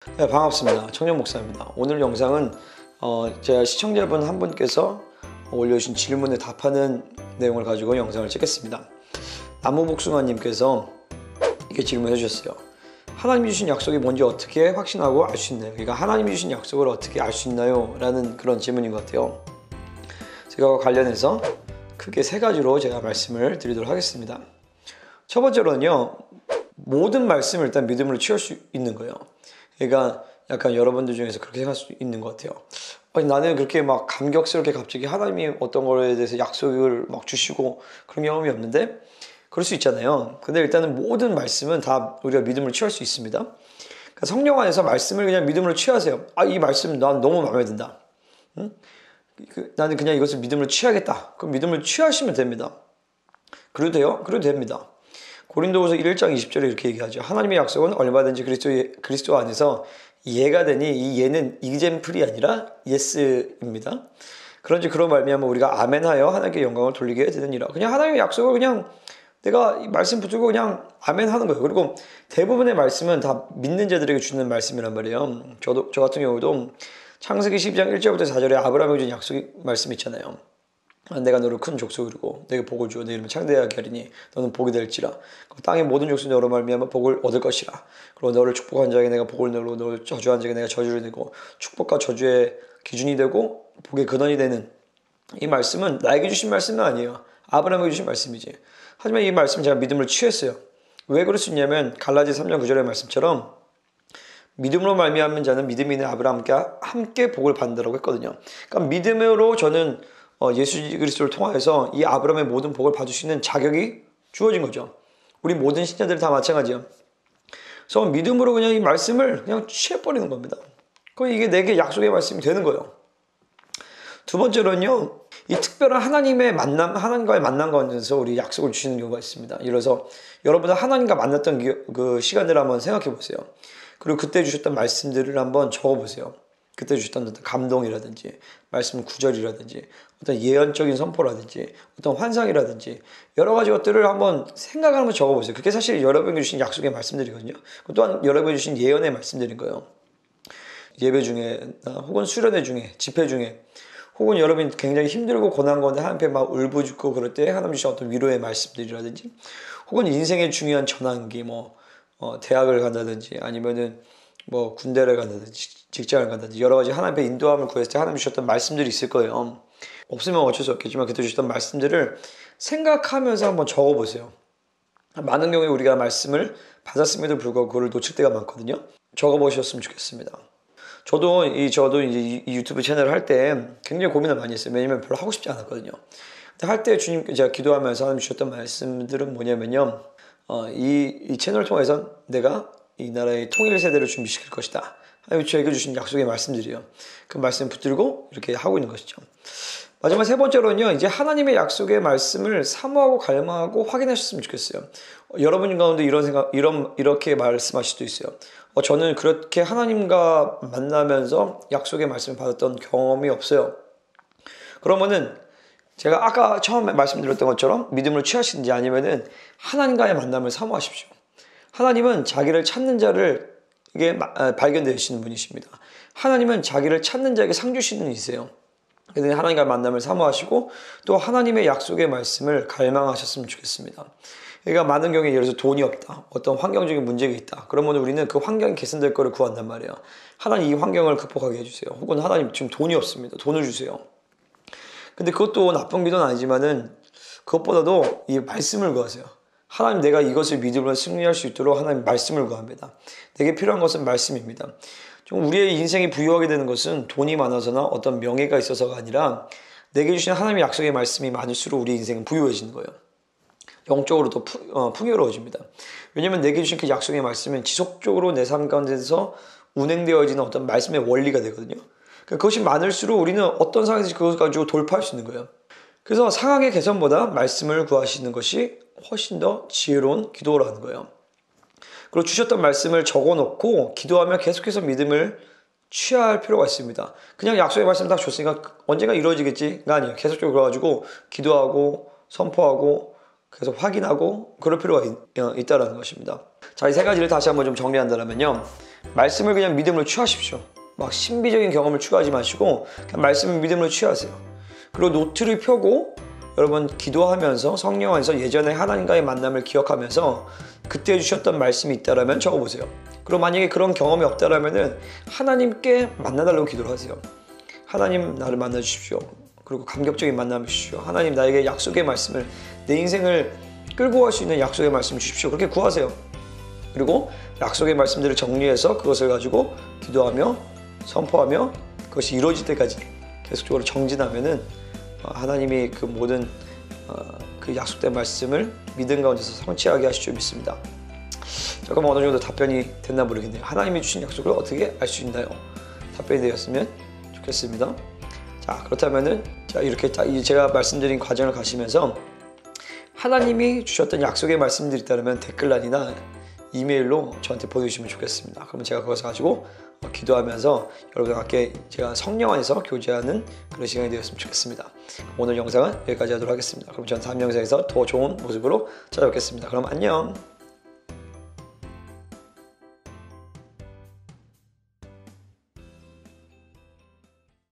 네, 반갑습니다. 청년 목사입니다. 오늘 영상은 제가 시청자분 한 분께서 올려주신 질문에 답하는 내용을 가지고 영상을 찍겠습니다. 나무복숭아님께서 이렇게 질문해 주셨어요. 하나님이 주신 약속이 뭔지 어떻게 확신하고 알 수 있나요? 그러니까 하나님이 주신 약속을 어떻게 알 수 있나요? 라는 그런 질문인 것 같아요. 제가 관련해서 크게 세 가지로 제가 말씀을 드리도록 하겠습니다. 첫 번째로는요, 모든 말씀을 일단 믿음으로 취할 수 있는 거예요. 그러니까 약간 여러분들 중에서 그렇게 생각할 수 있는 것 같아요. 나는 그렇게 막 감격스럽게 갑자기 하나님이 어떤 거에 대해서 약속을 막 주시고 그런 경험이 없는데, 그럴 수 있잖아요. 근데 일단은 모든 말씀은 다 우리가 믿음으로 취할 수 있습니다. 그러니까 성령 안에서 말씀을 그냥 믿음으로 취하세요. 이 말씀 난 너무 마음에 든다. 응? 나는 그냥 이것을 믿음으로 취하겠다. 그럼 믿음으로 취하시면 됩니다. 그래도 돼요? 그래도 됩니다. 고린도후서 1장 20절에 이렇게 얘기하죠. 하나님의 약속은 얼마든지 그리스도 안에서 예가 되니 이 예는 이젠플이 아니라 예스입니다. 그런지 그런 말미암아 우리가 아멘하여 하나님께 영광을 돌리게 되느니라. 그냥 하나님의 약속을 그냥 내가 이 말씀 붙들고 그냥 아멘하는 거예요. 그리고 대부분의 말씀은 다 믿는 자들에게 주는 말씀이란 말이에요. 저 같은 경우도 창세기 12장 1절부터 4절에 아브라함에게 준 약속 말씀 있잖아요. 내가 너를 큰 족속으로 이루고 내게 복을 주어 내 이름을 창대하게 하리니 너는 복이 될지라. 땅의 모든 족속이 너로 말미암아 복을 얻을 것이라. 그리고 너를 축복한 자에게 내가 복을 내고 너를 저주한 자에게 내가 저주를 내고 축복과 저주의 기준이 되고 복의 근원이 되는 이 말씀은 나에게 주신 말씀은 아니에요. 아브라함에게 주신 말씀이지. 하지만 이 말씀 제가 믿음을 취했어요. 왜 그럴 수 있냐면 갈라디 3장 9절의 말씀처럼 믿음으로 말미암은 자는 믿음이 있는 아브라함과 함께 복을 받는다고 했거든요. 그러니까 믿음으로 저는 예수 그리스도를 통하여서 이 아브라함의 모든 복을 받을 수 있는 자격이 주어진 거죠. 우리 모든 신자들 다 마찬가지예요. 그래서 믿음으로 그냥 이 말씀을 그냥 취해버리는 겁니다. 그럼 이게 내게 약속의 말씀이 되는 거예요. 두 번째로는요, 이 특별한 하나님과의 만남 가운데서 우리 약속을 주시는 경우가 있습니다. 예를 들어서 여러분들 하나님과 만났던 그 시간들을 한번 생각해 보세요. 그리고 그때 주셨던 말씀들을 한번 적어 보세요. 그때 주셨던 어떤 감동이라든지 말씀 구절이라든지 어떤 예언적인 선포라든지 어떤 환상이라든지 여러 가지 것들을 한번 생각하면서 적어보세요. 그게 사실 여러분에게 주신 약속의 말씀들이거든요. 또한 여러분에게 주신 예언의 말씀들인 거예요. 예배 중에 혹은 수련회 중에 집회 중에 혹은 여러분이 굉장히 힘들고 고난 가운데 하나님께 막 울부짖고 그럴 때 하나님 주신 어떤 위로의 말씀들이라든지 혹은 인생의 중요한 전환기 대학을 간다든지 아니면은 군대를 간다든지 직장을 간다든지 여러 가지 하나님의 인도함을 구했을 때 하나님 주셨던 말씀들이 있을 거예요. 없으면 어쩔 수 없겠지만 그때 주셨던 말씀들을 생각하면서 한번 적어보세요. 많은 경우에 우리가 말씀을 받았음에도 불구하고 그걸 놓칠 때가 많거든요. 적어보셨으면 좋겠습니다. 저도 이제 이 유튜브 채널을 할 때 굉장히 고민을 많이 했어요. 왜냐면 별로 하고 싶지 않았거든요. 근데 할 때 주님께 제가 기도하면서 하나님 주셨던 말씀들은 뭐냐면요. 이 채널을 통해서 내가 이 나라의 통일 세대를 준비시킬 것이다. 하나님 저에게 주신 약속의 말씀들이에요. 그 말씀 붙들고 이렇게 하고 있는 것이죠. 마지막 세 번째로는요. 이제 하나님의 약속의 말씀을 사모하고 갈망하고 확인하셨으면 좋겠어요. 여러분 가운데 이렇게 말씀하실 수도 있어요. 저는 그렇게 하나님과 만나면서 약속의 말씀을 받았던 경험이 없어요. 그러면은 제가 아까 처음에 말씀드렸던 것처럼 믿음으로 취하시든지 아니면은 하나님과의 만남을 사모하십시오. 하나님은 자기를 찾는 자를 발견되시는 분이십니다. 하나님은 자기를 찾는 자에게 상 주시는 분이세요. 그래서 하나님과 만남을 사모하시고 또 하나님의 약속의 말씀을 갈망하셨으면 좋겠습니다. 그러니까 많은 경우에 예를 들어서 돈이 없다. 어떤 환경적인 문제가 있다. 그러면 우리는 그 환경이 개선될 거를 구한단 말이에요. 하나님 이 환경을 극복하게 해주세요. 혹은 하나님 지금 돈이 없습니다. 돈을 주세요. 근데 그것도 나쁜 기도는 아니지만은 그것보다도 이 말씀을 구하세요. 하나님 내가 이것을 믿음으로 승리할 수 있도록 하나님 말씀을 구합니다. 내게 필요한 것은 말씀입니다. 좀 우리의 인생이 부유하게 되는 것은 돈이 많아서나 어떤 명예가 있어서가 아니라 내게 주신 하나님의 약속의 말씀이 많을수록 우리 인생은 부유해지는 거예요. 영적으로도 풍요로워집니다. 왜냐하면 내게 주신 그 약속의 말씀은 지속적으로 내 삶 가운데서 운행되어지는 어떤 말씀의 원리가 되거든요. 그것이 많을수록 우리는 어떤 상황에서 그것을 가지고 돌파할 수 있는 거예요. 그래서 상황의 개선보다 말씀을 구하시는 것이 훨씬 더 지혜로운 기도라는 거예요. 그리고 주셨던 말씀을 적어놓고 기도하며 계속해서 믿음을 취할 필요가 있습니다. 그냥 약속의 말씀 다 줬으니까 언젠가 이루어지겠지가 아니에요. 계속적으로 그래가지고 기도하고 선포하고 계속 확인하고 그럴 필요가 있다는 것입니다. 자, 이 세 가지를 다시 한번 좀 정리한다면요. 말씀을 그냥 믿음으로 취하십시오. 막 신비적인 경험을 추구하지 마시고 그냥 말씀을 믿음으로 취하세요. 그리고 노트를 펴고 여러분 기도하면서 성령 안에서 예전에 하나님과의 만남을 기억하면서 그때 주셨던 말씀이 있다라면 적어보세요. 그리고 만약에 그런 경험이 없다라면은 하나님께 만나달라고 기도를 하세요. 하나님 나를 만나주십시오. 그리고 감격적인 만남을 주십시오. 하나님 나에게 약속의 말씀을 내 인생을 끌고 갈 수 있는 약속의 말씀을 주십시오. 그렇게 구하세요. 그리고 약속의 말씀들을 정리해서 그것을 가지고 기도하며 선포하며 그것이 이루어질 때까지 계속적으로 정진하면은 하나님이 그 모든 그 약속된 말씀을 믿음 가운데서 성취하게 하실 줄 믿습니다. 잠깐만 어느 정도 답변이 됐나 모르겠네요. 하나님이 주신 약속을 어떻게 알 수 있나요? 답변이 되었으면 좋겠습니다. 자, 그렇다면은 이렇게 제가 말씀드린 과정을 가시면서 하나님이 주셨던 약속의 말씀들이 있다면 댓글란이나 이메일로 저한테 보내주시면 좋겠습니다. 그러면 제가 그것을 가지고 기도하면서 여러분과 함께 제가 성령 안에서 교제하는 그런 시간이 되었으면 좋겠습니다. 오늘 영상은 여기까지 하도록 하겠습니다. 그럼 저는 다음 영상에서 더 좋은 모습으로 찾아뵙겠습니다. 그럼 안녕.